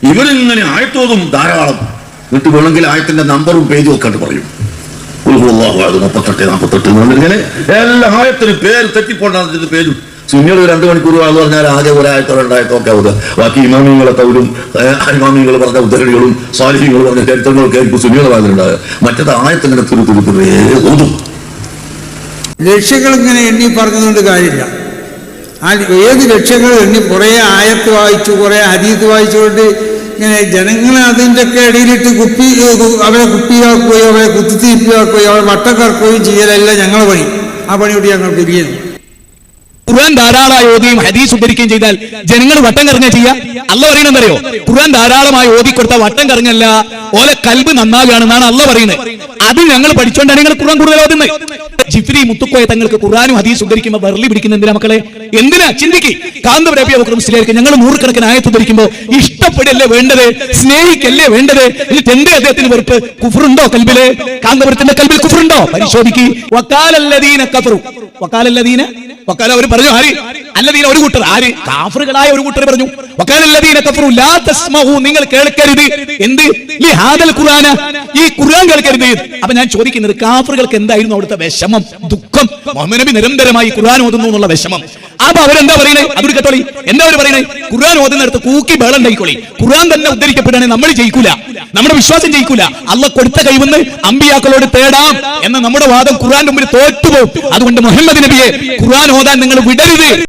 ഇവരിങ്ങനെ ആയത്തോതും ധാരാളം. എന്നിട്ട് വേണമെങ്കിൽ ആയത്തിന്റെ നമ്പറും പേജും ഒക്കെ പറയും. 38 ഇങ്ങനെ എല്ലാ ആയത്തിനും പേര് തെറ്റിപ്പോണ്ടാന്ന് പേരും. സുന്നികൾ 2 മണിക്കൂർ എന്ന് പറഞ്ഞാൽ ആകെ ഒരായത്തോ 2 ആയത്തോ ഒക്കെ ആവുക. ബാക്കി ഇമാമിങ്ങളെ തൗരും ഇമാമിങ്ങൾ പറഞ്ഞ ഉദ്ധരണികളും സ്വാലിഹ്യങ്ങൾ പറഞ്ഞ ചരിത്രങ്ങളൊക്കെ ആയിരിക്കും സുന്നികൾ ഭാഗത്തുണ്ടാകുക. മറ്റേത് ആയത്തിങ്ങനെ തുരുത്തുരുത്തേ ഓതും. ലക്ഷ്യങ്ങൾ ഇങ്ങനെ എണ്ണി പറഞ്ഞതുകൊണ്ട് കാര്യമില്ല. ഏത് ലക്ഷ്യങ്ങൾ എണ്ണി കുറേ ആയത്ത് വായിച്ചു, കുറേ ഹദീത്ത് വായിച്ചുകൊണ്ട് ഇങ്ങനെ ജനങ്ങളെ അതിൻ്റെ ഒക്കെ ഇടയിലിട്ട് അവരെ കുപ്പിയാക്കുകയോ അവരെ കുത്തിത്തിരിപ്പിയാക്കുകയോ അവരെ വട്ടം കറക്കുകയും ചെയ്യലല്ല ഞങ്ങളെ പണി. ആ പണിയോട് ഞങ്ങൾ പിരിയുന്നു. ഖുർആൻ ധാരാളമായി ഓതുകയും ഹദീസ് ഉദ്ധരിക്കുകയും ചെയ്താൽ ജനങ്ങൾ വട്ടം കറങ്ങുക ചെയ്യാ. അള്ള പറയണെന്നറിയോ? ഖുർആൻ ധാരാളമായി ഓതിക്കൊടുത്ത വട്ടം കറങ്ങല്ല, ഓലെ കൽബ് നന്നാകുകയാണെന്നാണ് അള്ള പറയുന്നത്. അത് ഞങ്ങൾ പഠിച്ചുകൊണ്ടാണ് നിങ്ങൾ ഖുർആൻ കൂടുതൽ ഓതുന്നത്. ജിഫ്രി മുത്തുക്കോയ തങ്ങൾക്ക് ഖുർആനും ഹദീസ് ഉദ്ധരിക്കുമ്പോൾ വെറലി പിടിക്കുന്ന എന്തിനാ മക്കളെ? എന്തിനാ? ചിന്തിക്ക്. കാന്തപുരബി അബൂബക്കർ മുസ്ലിയാർക്ക് ഞങ്ങൾ 100 കണക്കിന് ആയത്ത് ഉദ്ധരിക്കുമ്പോൾ ഇഷ്ടപ്പെടല്ലേ വേണ്ടത്, സ്നേഹിക്കല്ലേ വേണ്ടത്? എന്നിട്ട് എന്തേ അദ്ദേഹത്തിന് വെറുപ്പ്? കുഫറുണ്ടോ കൽബില്? കാന്തപുരത്തിന്റെ കൽബിൽ കുഫറുണ്ടോ? പരിശോധിക്ക്. വക്കാലല്ലദീന കഫറു, വക്കാലല്ലദീന, വക്കാല അവർ പറഞ്ഞു. ആര്? അല്ലദീന ഒരു കൂട്ടർ. ആര്? കാഫറുകളായ ഒരു കൂട്ടർ പറഞ്ഞു. വക്കാലല്ലദീന കഫറു ലാ തസ്മഉ, നിങ്ങൾ കേൾക്കരുത്. എന്ത്? ലിഹാദൽ ഖുർആന, ഈ ഖുർആൻ കേൾക്കരുത്. അപ്പൊ ഞാൻ ചോദിക്കുന്നത്, കാഫറുകൾക്ക് എന്തായിരുന്നു അവിടുത്തെ വിഷമം, ദുഃഖം? മുഹമ്മദ് നബി നിരന്തരമായി ഖുർആൻ ഓതുന്നു എന്നുള്ള വിഷമം. അപ്പൊ അവരെന്താ പറയുന്നത്? അതൊരു കേട്ടോളി. എന്താ അവർ പറയുന്നത്? ഖുർആൻ ഓതുന്നിടത്ത് കൂക്കി ബഹളം ഉണ്ടായിക്കോളി. ഖുർആൻ തന്നെ ഉദ്ധരിക്കപ്പെടുകയാണെങ്കിൽ നമ്മൾ ജയിക്കൂല, നമ്മുടെ വിശ്വാസം ജയിക്കൂല. അള്ള കൊടുത്ത കൈവന്ന് അമ്പിയാക്കളോട് തേടാം എന്ന നമ്മുടെ വാദം ഖുർആന്റെ മുമ്പിൽ തോറ്റുപോകും. അതുകൊണ്ട് മുഹമ്മദ് നബിയെ ഖുർആൻ ഓതാൻ നിങ്ങൾ വിടരുത്.